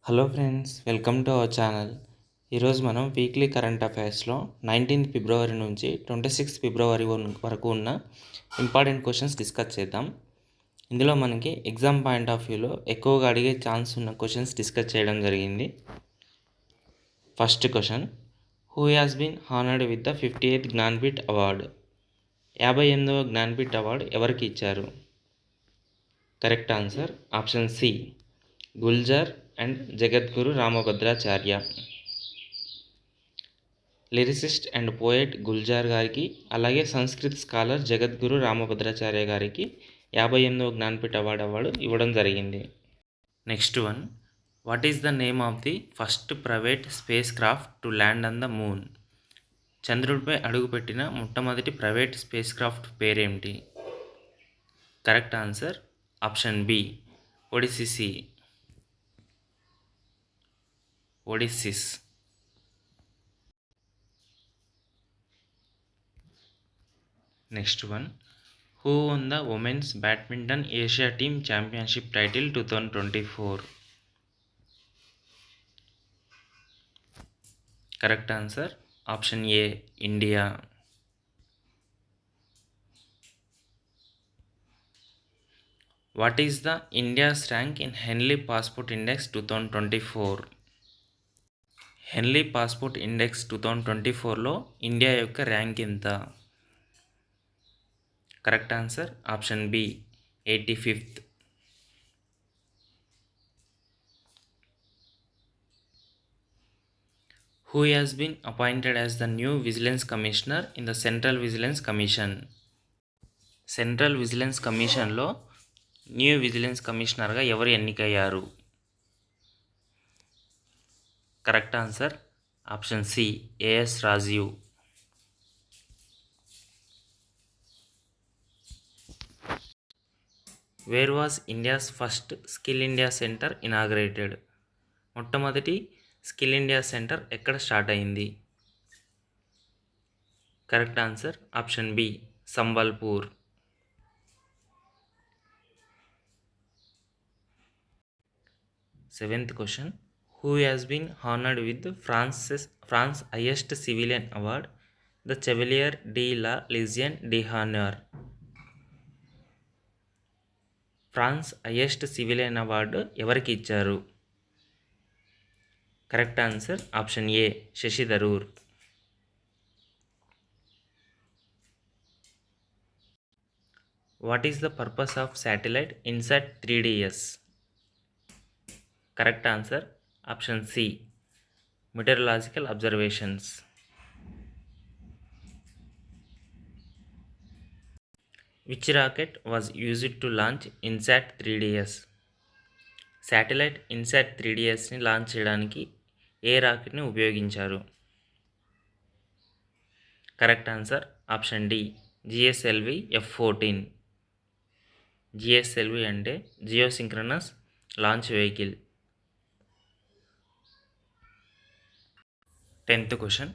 Hello friends, welcome to our channel. ఈరోజు మనం weekly current అఫైర్స్లో 19th ఫిబ్రవరి నుంచి 26th ఫిబ్రవరి వరకు ఉన్న ఇంపార్టెంట్ క్వశ్చన్స్ డిస్కస్ చేద్దాం. ఇందులో మనకి ఎగ్జామ్ పాయింట్ ఆఫ్ వ్యూలో ఎక్కువగా అడిగే ఛాన్స్ ఉన్న క్వశ్చన్స్ డిస్కస్ చేయడం జరిగింది. First question, who has been honoured with the 58th Jnanpith award? 58వ జ్ఞాన్పీఠ్ అవార్డు ఎవరికి ఇచ్చారు? Correct answer option C, Gulzar and Jagadguru Rambhadracharya. Lyricist and poet Gulzar గారికి, అలాగే సంస్కృత్ స్కాలర్ జగద్గురు రామభద్రాచార్య గారికి 58వ జ్ఞాన్పీఠ్ అవార్డు ఇవ్వడం జరిగింది. Next one, what is the name of the first private space craft to land on the moon? చంద్రుడిపై అడుగుపెట్టిన మొట్టమొదటి ప్రైవేట్ స్పేస్ క్రాఫ్ట్ పేరేమిటి? Correct answer option B, Odysseus. Next one, who won the women's badminton Asia team championship title 2024? Correct answer option A, India. What is the India's rank in Henley passport index 2024? Henley passport index 2024లో India యొక్క rank ఎంత? Correct answer option B, 85th. Who has been appointed as the new Vigilance Commissioner in the Central Vigilance Commission? Central vigilance కమిషన్లో new vigilance కమిషనర్గా ఎవరు ఎన్నికయ్యారు? Correct answer option C, A S Rajeev. Where was India's first skill India centre inaugurated? మొట్టమొదటి skill India centre ఎక్కడ start అయింది? Correct answer option B, Sambalpur. Seventh question, who has been honoured with France highest civilian award, the Chevalier de la Legion de Honneur? France highest civilian award ఎవరికి ఇచ్చారు? Correct answer option A, Shashi Tharoor. What is the purpose of satellite INSAT 3DS? Correct answer option C, meteorological observations. Which rocket was used to launch INSAT 3DS? Satellite INSAT 3DSని launch చేయడానికి ఏ రాకెట్ని ఉపయోగించారు? Correct answer option D, GSLV F-14. GSLV అంటే geosynchronous launch vehicle. 10th question,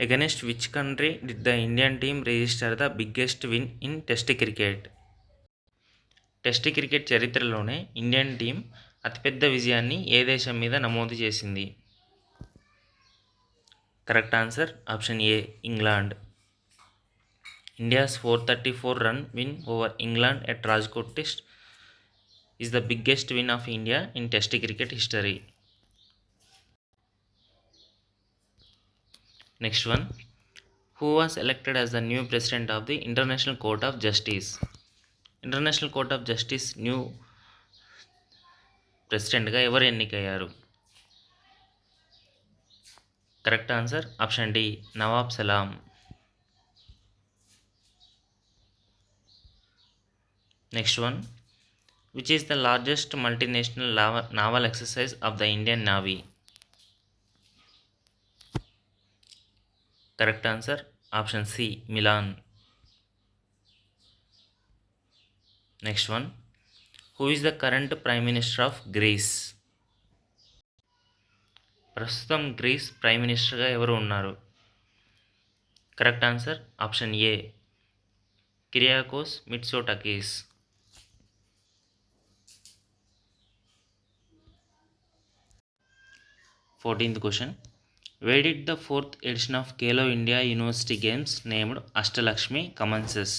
against which country did the Indian team register the biggest win in test cricket? Test cricket చరిత్రలోనే Indian team అతిపెద్ద విజయాన్ని ఏ దేశం మీద నమోదు చేసింది? Correct answer option A, England. India's 434 run win over England at Rajkot test is the biggest win of India in test cricket history. Next one, who was elected as the new president of the International Court of Justice? International Court of Justice new ప్రెసిడెంట్గా ఎవరు ఎన్నికయ్యారు? Correct answer option D, Nawaf Salam. Next one, which is the largest multinational naval exercise of the Indian Navy? Correct answer option C, Milan. Next one, who is the current prime minister of Greece? ప్రస్తుతం Greece prime మినిస్టర్గా ఎవరు ఉన్నారు? Correct answer option A, Kyriakos Mitsotakis. 14th question. Where did the 4th edition of Kelo India University Games named Ashtalakshmi commences?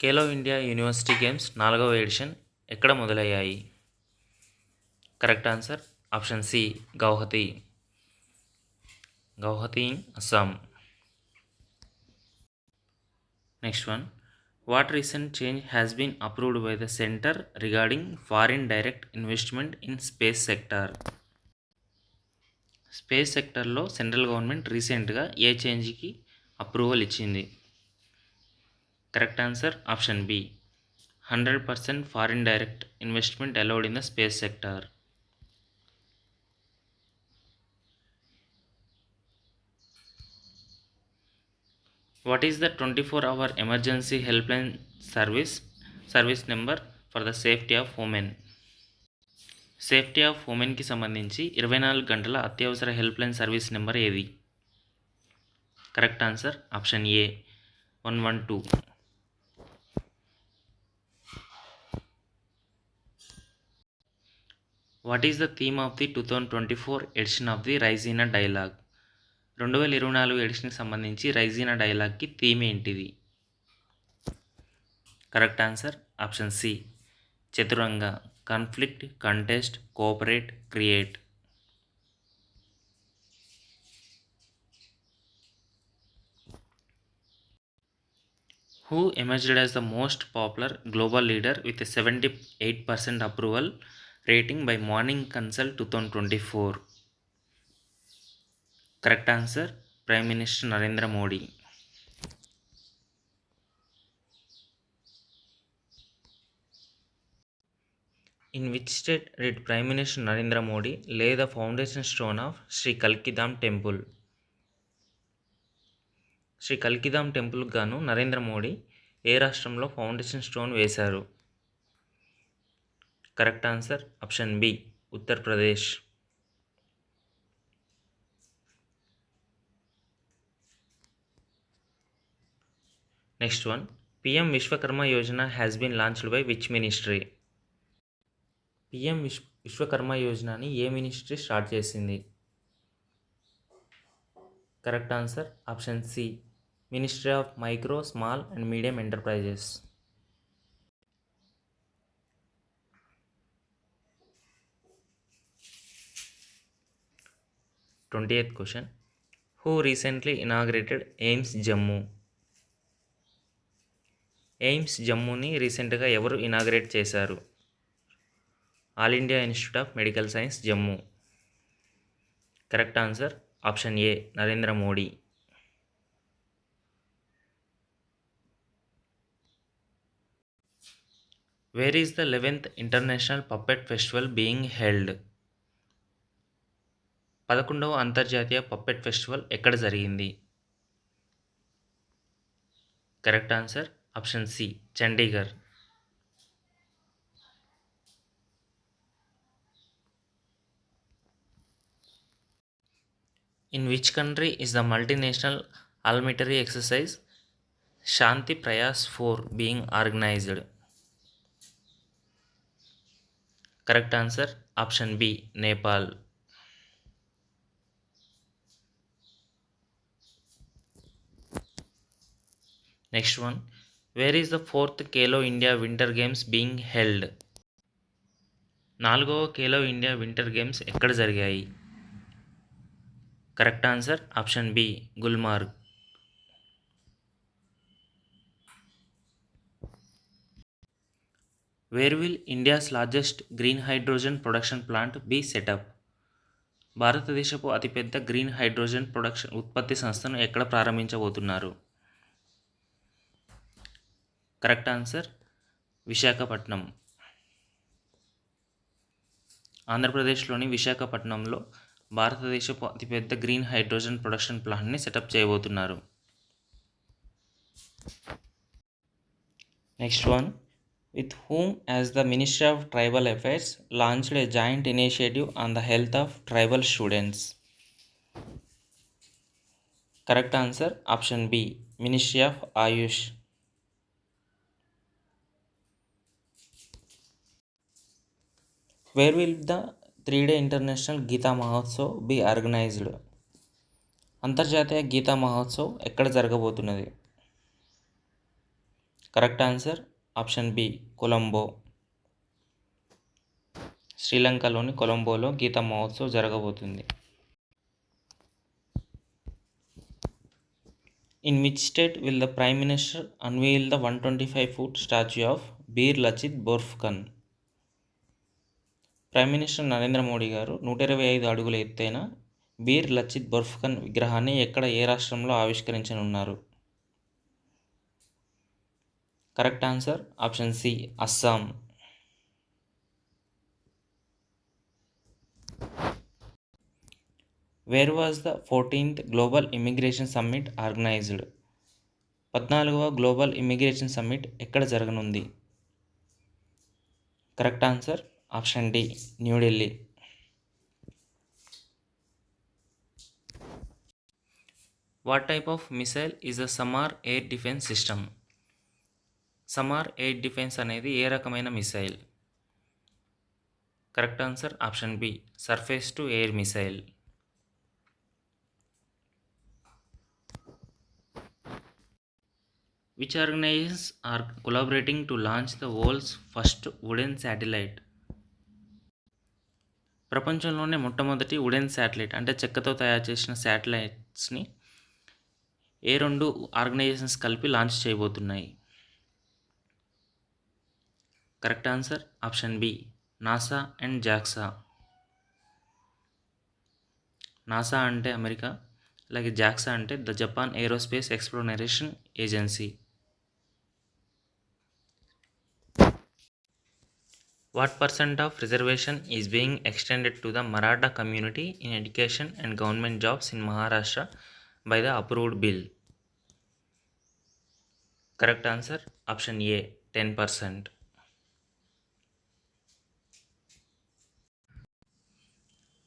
Khelo India University Games 4వ edition ఎక్కడ మొదలయ్యాయి? Correct answer option C Guwahati in Assam. Next one. What recent change has been approved by the centre regarding foreign direct investment in space sector? Space సెక్టర్లో central government రీసెంట్గా ఏ చేంజ్కి approval ఇచ్చింది? Correct answer option B 100% foreign direct investment allowed in the space sector. What is the 24-hour emergency helpline service number for the safety of women? Safety of ఉమెన్కి సంబంధించి 24 గంటల అత్యవసర helpline service number ఏది? Correct answer option A 112. What is the theme of the 2024 edition of the Raisina dialogue? 2024 ఎడిషన్కి సంబంధించి రైజీనా డైలాగ్కి theme ఏంటిది? Correct answer option C Chaturanga, conflict, contest, cooperate, create. Who emerged as the most popular global leader with a 78% approval rating by Morning Consult 2024? Correct answer Prime Minister Narendra Modi. In which state did Prime Minister Narendra Modi lay the foundation stone of Sri Kalkidam Temple? Shri Kalkidham టెంపుల్కి గాను నరేంద్ర మోడీ ఏ రాష్ట్రంలో foundation stone వేశారు? Correct answer option B Uttar Pradesh. Next one. PM Vishwakarma Yojana has been launched by which ministry? PM Vishwakarma యోజనని ఏ ministry start చేసింది? Correct answer option C ministry of micro, small and medium enterprises. Twentieth question. Who recently inaugurated AIIMS Jammu? AIIMS జమ్మూని రీసెంట్గా ఎవరు inaugurate చేశారు? All India institute of medical science Jammu. Correct answer option A Narendra Modi. Where is the 11th international puppet festival being held? 11వ అంతర్జాతీయ puppet festival ఎక్కడ జరిగింది? Correct answer option C Chandigarh. In which country is the multinational armillary exercise Shanti Prayas 4 being organized? Correct answer option B Nepal. Next one. Where is the 4th Kelo India Winter Games being held? 4వ Khelo India winter games ఎక్కడ జరిగాయి? Correct answer option B Gulmarg. Where will India's largest green hydrogen production plant be set up? భారతదేశపు అతిపెద్ద green hydrogen ఉత్పత్తి సంస్థను ఎక్కడ ప్రారంభించబోతున్నారు? Correct answer Visakhapatnam. ఆంధ్రప్రదేశ్లోని విశాఖపట్నంలో భారతదేశపు అతిపెద్ద గ్రీన్ హైడ్రోజన్ ప్రొడక్షన్ ప్లాంట్ని సెటప్ చేయబోతున్నారు. Next one. With whom as the Ministry of Tribal Affairs launched a joint initiative on the health of tribal students? Correct answer option B Ministry of Ayush. Where will the 3-day international Gita Mahotsav be organised? అంతర్జాతీయ గీతా మహోత్సవ్ ఎక్కడ జరగబోతున్నది? Correct answer option B Colombo. శ్రీలంకలోని కొలంబోలో గీతా మహోత్సవ్ జరగబోతుంది. In which state will the prime minister unveil the 125-foot statue of Bir Lachit Borphukan? Prime minister Narendra Modi గారు 125 అడుగుల ఎత్తైన beer Lachit Borphukan విగ్రహాన్ని ఏ రాష్ట్రంలో ఆవిష్కరించనున్నారు? Correct answer option C Assam. Where was the 14th global immigration summit organised? 14వ గ్లోబల్ ఇమిగ్రేషన్ సమ్మిట్ ఎక్కడ జరగనుంది? Correct answer option D New Delhi. What type of missile is the Samar air defence system? Samar air defence అనేది ఏ రకమైన missile? Correct answer option B surface to air missile. Which organizations are collaborating to launch the world's first wooden satellite? ప్రపంచంలోనే మొట్టమొదటి wooden satellite అంటే చెక్కతో తయారు చేసిన శాటిలైట్స్ని ఏ 2 ఆర్గనైజేషన్స్ కలిపి లాంచ్ చేయబోతున్నాయి? Correct answer option B NASA and JAXA. NASA అంటే అమెరికా, అలాగే జాక్సా అంటే the Japan aerospace exploration agency. What % of reservation is being extended to the Maratha community in education and government jobs in Maharashtra by the approved bill? Correct answer option A 10%.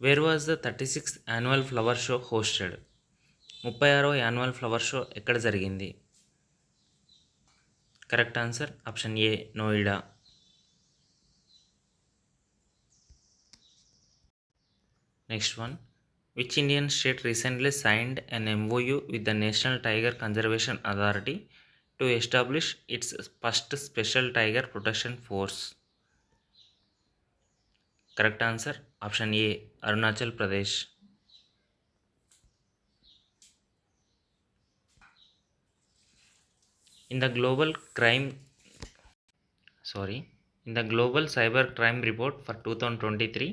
Where was the 36th annual flower show hosted? 36వ annual flower show ఎక్కడ జరిగింది? Correct answer option A Noida. Next one, which Indian state recently signed an MOU with the National Tiger Conservation Authority to establish its first special tiger protection force? Correct answer option A Arunachal Pradesh. In the global cyber crime report for 2023,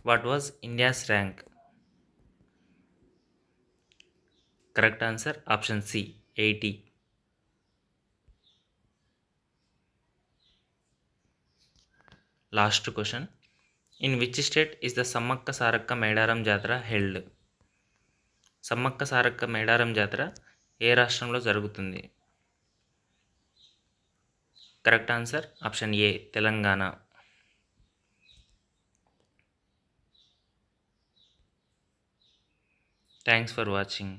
what was India's rank? Correct answer option C 80. Last question, in which state is the Sammakka Sarakka Medaram Jatra held? Sammakka Sarakka Medaram Jatra ఏ రాష్ట్రంలో జరుగుతుంది? Correct answer option A Telangana. Thanks for watching.